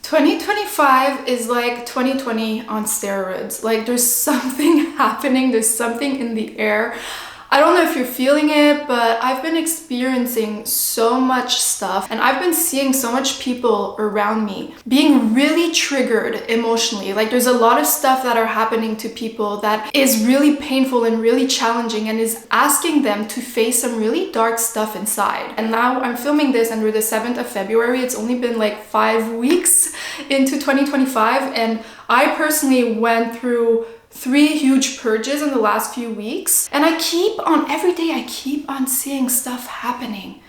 2025 is like 2020 on steroids. Like there's something happening, there's something in the air. I don't know if you're feeling it, but I've been experiencing so much stuff and I've been seeing so much people around me being really triggered emotionally. Like there's a lot of stuff that are happening to people that is really painful and really challenging and is asking them to face some really dark stuff inside. And now I'm filming this and we're the 7th of February. It's only been like 5 weeks into 2025 and I personally went through 3 huge purges in the last few weeks, and every day I keep on seeing stuff happening.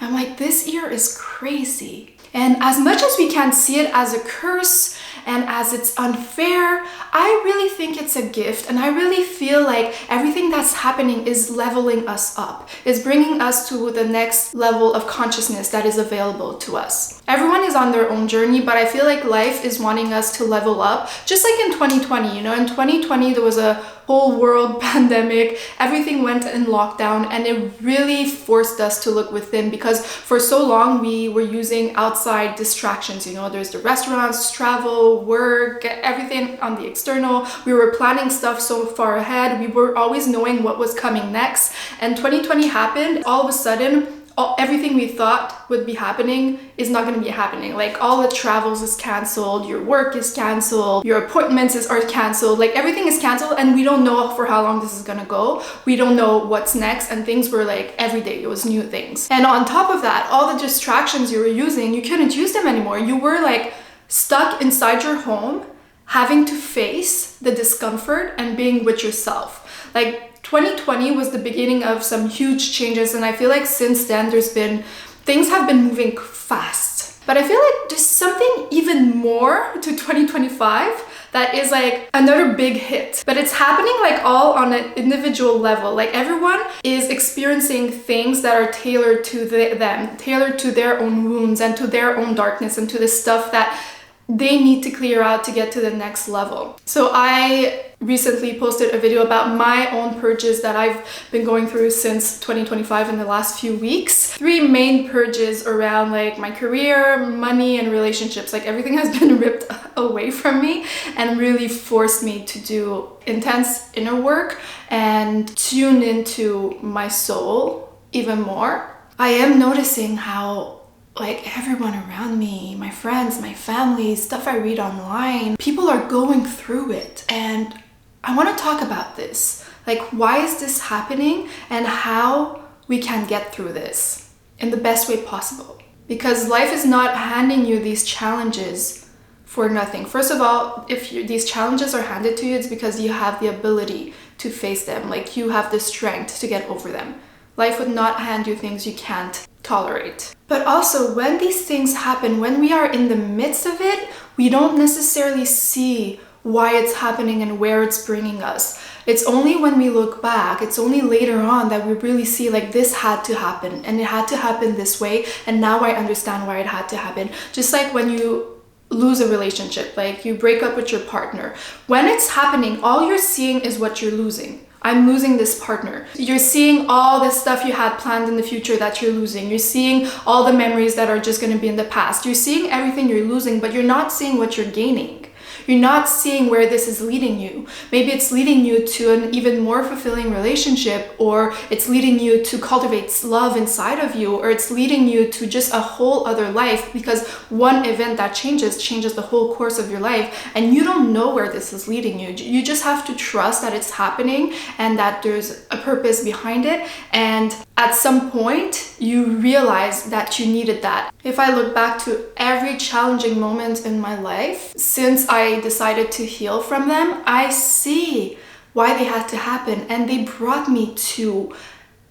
I'm like, this year is crazy. And as much as we can see it as a curse and as it's unfair, I really think it's a gift, and I really feel like everything that's happening is leveling us up, is bringing us to the next level of consciousness that is available to us. Everyone is on their own journey, but I feel like life is wanting us to level up, just like in 2020. You know, in 2020 there was a whole world pandemic, everything went in lockdown, and it really forced us to look within, because for so long we were using outside distractions. You know, there's the restaurants, travel, work, everything on the external. We were planning stuff so far ahead, we were always knowing what was coming next, and 2020 happened. All of a sudden everything we thought would be happening is not going to be happening. Like all the travels is canceled, your work is canceled, your appointments are canceled, like everything is canceled, and we don't know for how long this is gonna go. We don't know what's next, and things were like every day it was new things. And on top of that, all the distractions you were using, you couldn't use them anymore. You were like stuck inside your home, having to face the discomfort and being with yourself. Like 2020 was the beginning of some huge changes, and I feel like since then things have been moving fast. But I feel like there's something even more to 2025 that is like another big hit, but it's happening like all on an individual level. Like everyone is experiencing things that are tailored to them, tailored to their own wounds and to their own darkness and to the stuff that they need to clear out to get to the next level. So I recently posted a video about my own purges that I've been going through since 2025 in the last few weeks. 3 main purges around like my career, money, and relationships. Like everything has been ripped away from me and really forced me to do intense inner work and tune into my soul even more. I am noticing how like everyone around me, my friends, my family, stuff I read online, people are going through it. And I want to talk about this. Like, why is this happening and how we can get through this in the best way possible. Because life is not handing you these challenges for nothing. First of all, if these challenges are handed to you, it's because you have the ability to face them. Like you have the strength to get over them. Life would not hand you things you can't tolerate. But also, when these things happen, when we are in the midst of it, we don't necessarily see why it's happening and where it's bringing us. It's only when we look back, it's only later on that we really see like this had to happen and it had to happen this way, and now I understand why it had to happen. Just like when you lose a relationship, like you break up with your partner. When it's happening, all you're seeing is what you're losing. I'm losing this partner. You're seeing all the stuff you had planned in the future that you're losing. You're seeing all the memories that are just going to be in the past. You're seeing everything you're losing, but you're not seeing what you're gaining. You're not seeing where this is leading you. Maybe it's leading you to an even more fulfilling relationship, or it's leading you to cultivate love inside of you, or it's leading you to just a whole other life, because one event that changes the whole course of your life, and you don't know where this is leading you. You just have to trust that it's happening and that there's a purpose behind it, and at some point you realize that you needed that. If I look back to every challenging moment in my life since I decided to heal from them, I see why they had to happen, and they brought me to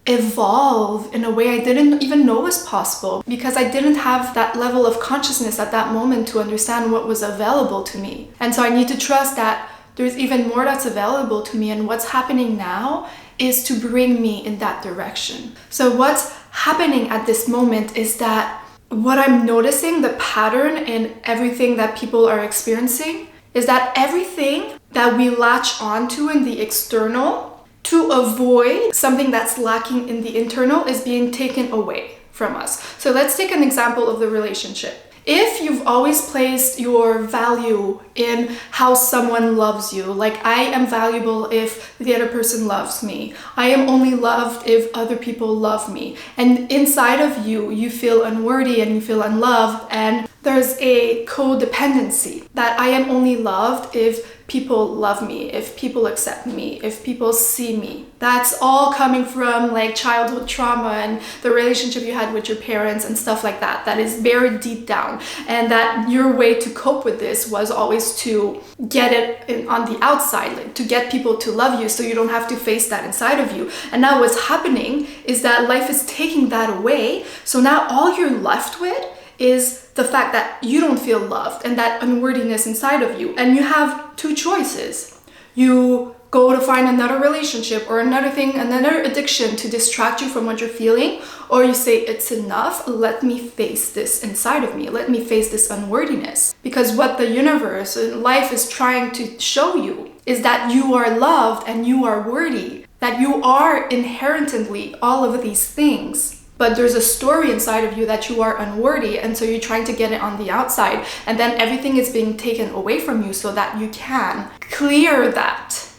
evolve in a way I didn't even know was possible, because I didn't have that level of consciousness at that moment to understand what was available to me. And so I need to trust that there's even more that's available to me, and what's happening now is to bring me in that direction. So what's happening at this moment is that what I'm noticing, the pattern in everything that people are experiencing, is that everything that we latch onto in the external to avoid something that's lacking in the internal is being taken away from us. So let's take an example of the relationship. If you've always placed your value in how someone loves you, like I am valuable if the other person loves me, I am only loved if other people love me, and inside of you, you feel unworthy and you feel unloved, and there's a codependency that I am only loved if people love me, if people accept me, if people see me. That's all coming from like childhood trauma and the relationship you had with your parents and stuff like that. That is very deep down, and that your way to cope with this was always to get it on the outside, like to get people to love you so you don't have to face that inside of you. And now what's happening is that life is taking that away. So now all you're left with is the fact that you don't feel loved and that unworthiness inside of you. And you have two choices. You go to find another relationship or another thing, another addiction to distract you from what you're feeling, or you say, it's enough, let me face this inside of me, let me face this unworthiness. Because what the universe and life is trying to show you is that you are loved and you are worthy, that you are inherently all of these things. But there's a story inside of you that you are unworthy, and so you're trying to get it on the outside, and then everything is being taken away from you so that you can clear that.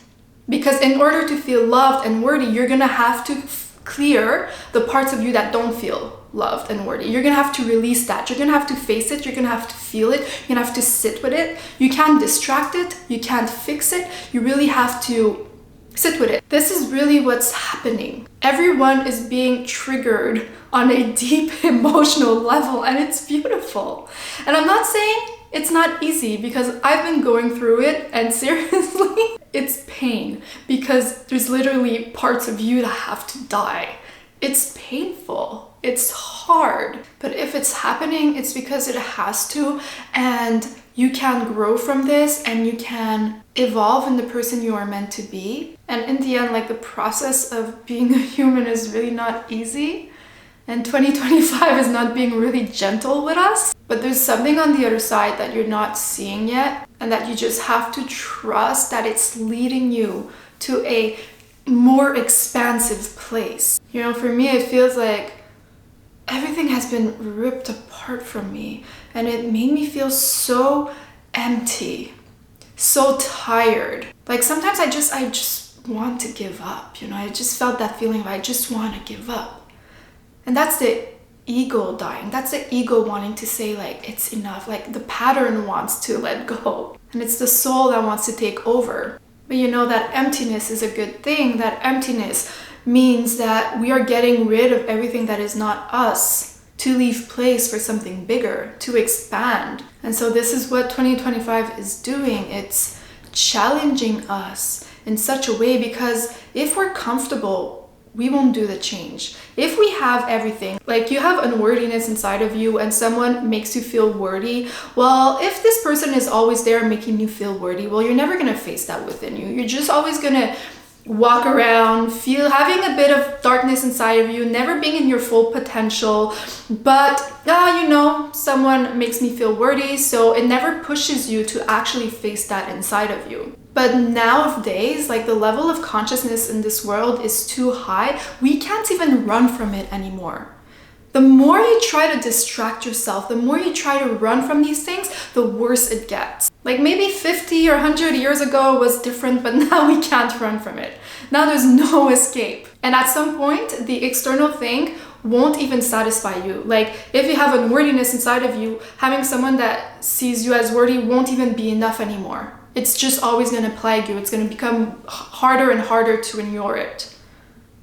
Because in order to feel loved and worthy, you're gonna have to clear the parts of you that don't feel loved and worthy. You're gonna have to release that. You're gonna have to face it. You're gonna have to feel it. You're gonna have to sit with it. You can't distract it. You can't fix it. You really have to sit with it. This is really what's happening. Everyone is being triggered on a deep emotional level, and it's beautiful. And I'm not saying it's not easy, because I've been going through it, and seriously, it's pain, because there's literally parts of you that have to die. It's painful. It's hard. But if it's happening, it's because it has to, and you can grow from this and you can evolve in the person you are meant to be. And in the end, like, the process of being a human is really not easy. And 2025 is not being really gentle with us. But there's something on the other side that you're not seeing yet, and that you just have to trust that it's leading you to a more expansive place. You know, for me, it feels like everything has been ripped apart from me, and it made me feel so empty, so tired. Like, sometimes I just want to give up, you know. I just felt that feeling of I just want to give up. And that's the ego dying. That's the ego wanting to say, like, it's enough. Like, the pattern wants to let go, and it's the soul that wants to take over. But you know, that emptiness is a good thing. That emptiness means that we are getting rid of everything that is not us to leave place for something bigger, to expand. And so this is what 2025 is doing. It's challenging us in such a way, because if we're comfortable, we won't do the change. If we have everything, like you have unworthiness inside of you and someone makes you feel worthy, well, if this person is always there making you feel worthy, well, you're never gonna face that within you. You're just always gonna walk around, having a bit of darkness inside of you, never being in your full potential. But you know, someone makes me feel worthy, so it never pushes you to actually face that inside of you. But nowadays, like, the level of consciousness in this world is too high. We can't even run from it anymore. The more you try to distract yourself, the more you try to run from these things, the worse it gets. Like, maybe 50 or 100 years ago was different, but now we can't run from it. Now there's no escape. And at some point, the external thing won't even satisfy you. Like, if you have unworthiness inside of you, having someone that sees you as worthy won't even be enough anymore. It's just always going to plague you. It's going to become harder and harder to ignore it.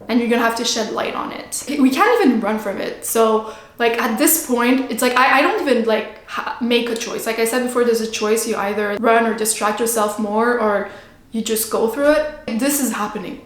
And you're going to have to shed light on it. We can't even run from it. So, like, at this point, it's like, I don't even, like, make a choice. Like I said before, there's a choice. You either run or distract yourself more, or you just go through it. This is happening.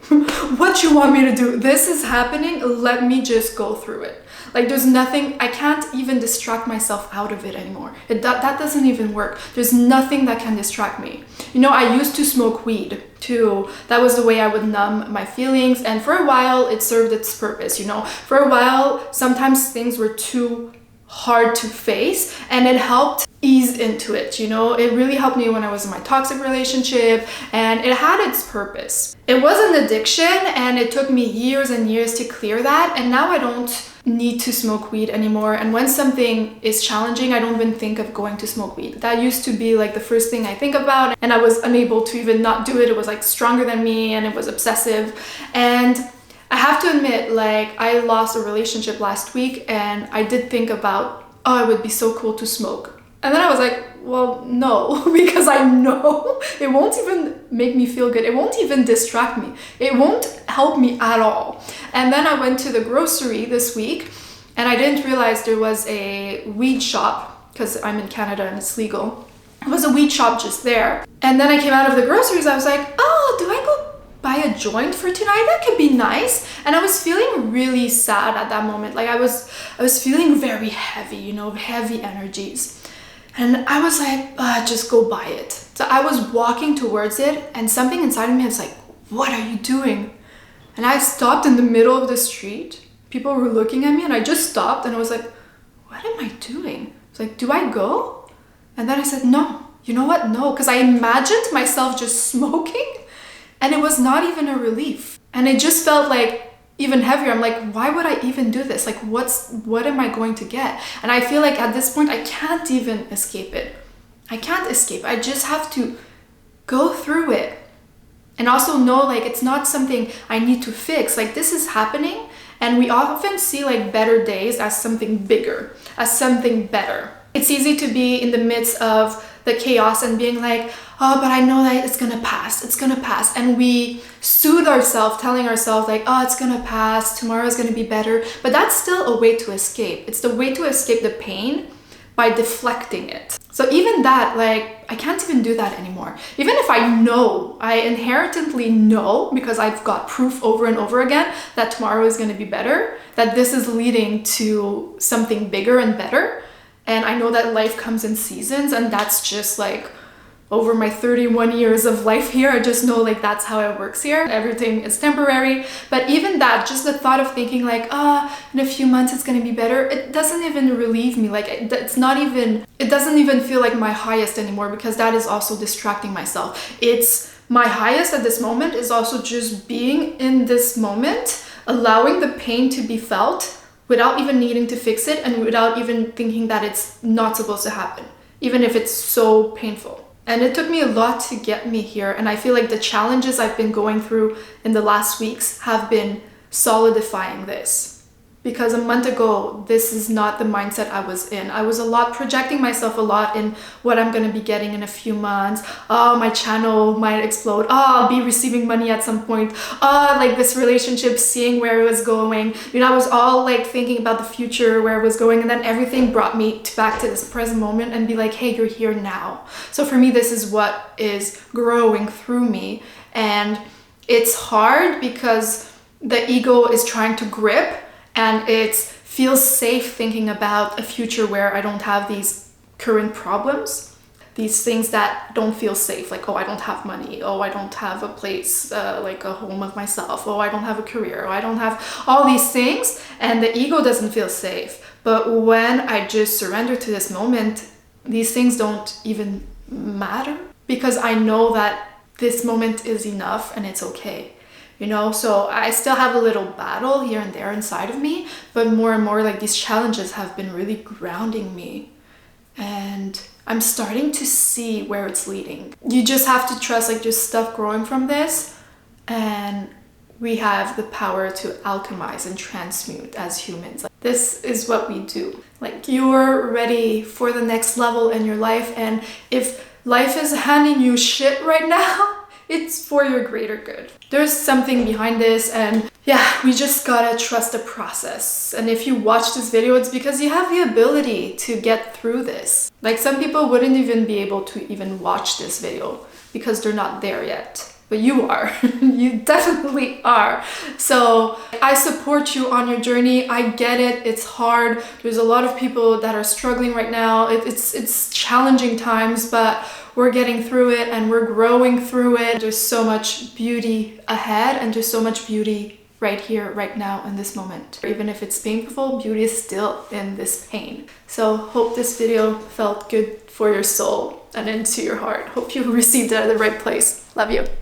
What you want me to do? This is happening. Let me just go through it. Like, there's nothing, I can't even distract myself out of it anymore. That doesn't even work. There's nothing that can distract me. You know, I used to smoke weed too. That was the way I would numb my feelings. And for a while, it served its purpose, you know. For a while, sometimes things were too hard to face, and it helped ease into it, you know? It really helped me when I was in my toxic relationship, and it had its purpose. It was an addiction, and it took me years and years to clear that, and now I don't need to smoke weed anymore. And when something is challenging, I don't even think of going to smoke weed. That used to be like the first thing I think about, and I was unable to even not do it. It was like stronger than me, and it was obsessive. And I have to admit, like, I lost a relationship last week, and I did think about, oh, it would be so cool to smoke. And then I was like, well, no, because I know it won't even make me feel good. It won't even distract me. It won't help me at all. And then I went to the grocery this week, and I didn't realize there was a weed shop, because I'm in Canada and it's legal. There was a weed shop just there. And then I came out of the groceries. I was like, oh, do I go buy a joint for tonight? That could be nice. And I was feeling really sad at that moment. Like I was feeling very heavy, you know, heavy energies. And I was like, just go buy it. So I was walking towards it, and something inside of me was like, what are you doing? And I stopped in the middle of the street. People were looking at me, and I just stopped, and I was like, what am I doing? I was like, do I go? And then I said, no. You know what? No, because I imagined myself just smoking, and it was not even a relief. And it just felt like even heavier. I'm like, why would I even do this? Like, what am I going to get? And I feel like at this point, I can't even escape it. I can't escape. I just have to go through it. And also know, like, it's not something I need to fix. Like, this is happening, and we often see like better days as something bigger, as something better. It's easy to be in the midst of the chaos and being like, oh, but I know that it's gonna pass, it's gonna pass. And we soothe ourselves, telling ourselves like, oh, it's gonna pass, tomorrow's gonna be better. But that's still a way to escape. It's the way to escape the pain by deflecting it. So even that, like, I can't even do that anymore. Even if I know, I inherently know, because I've got proof over and over again that tomorrow is gonna be better, that this is leading to something bigger and better. And I know that life comes in seasons, and that's just like over my 31 years of life here, I just know like that's how it works here. Everything is temporary. But even that, just the thought of thinking like, in a few months it's gonna be better, it doesn't even relieve me. Like it doesn't even feel like my highest anymore, because that is also distracting myself. It's my highest at this moment is also just being in this moment, allowing the pain to be felt, without even needing to fix it, and without even thinking that it's not supposed to happen, even if it's so painful. And it took me a lot to get me here, and I feel like the challenges I've been going through in the last weeks have been solidifying this. Because a month ago, this is not the mindset I was in. I was projecting myself a lot in what I'm gonna be getting in a few months. Oh, my channel might explode. Oh, I'll be receiving money at some point. Oh, like this relationship, seeing where it was going. You know, I was all like thinking about the future, where it was going, and then everything brought me back to this present moment and be like, hey, you're here now. So for me, this is what is growing through me. And it's hard because the ego is trying to grip, and it feels safe thinking about a future where I don't have these current problems, these things that don't feel safe, like, oh, I don't have money, oh, I don't have a place, like a home of myself, oh, I don't have a career, oh, I don't have all these things, and the ego doesn't feel safe. But when I just surrender to this moment, these things don't even matter, because I know that this moment is enough and it's okay. You know, so I still have a little battle here and there inside of me, but more and more like these challenges have been really grounding me, and I'm starting to see where it's leading. You just have to trust like there's stuff growing from this, and we have the power to alchemize and transmute as humans. Like, this is what we do. Like, you're ready for the next level in your life, and if life is handing you shit right now, it's for your greater good. There's something behind this, and yeah, we just gotta trust the process. And if you watch this video, it's because you have the ability to get through this. Like, some people wouldn't even be able to even watch this video because they're not there yet. But you are. You definitely are. So I support you on your journey. I get it. It's hard. There's a lot of people that are struggling right now. It's challenging times, but we're getting through it, and we're growing through it. There's so much beauty ahead, and there's so much beauty right here, right now, in this moment. Even if it's painful, beauty is still in this pain. So hope this video felt good for your soul and into your heart. Hope you received it at the right place. Love you.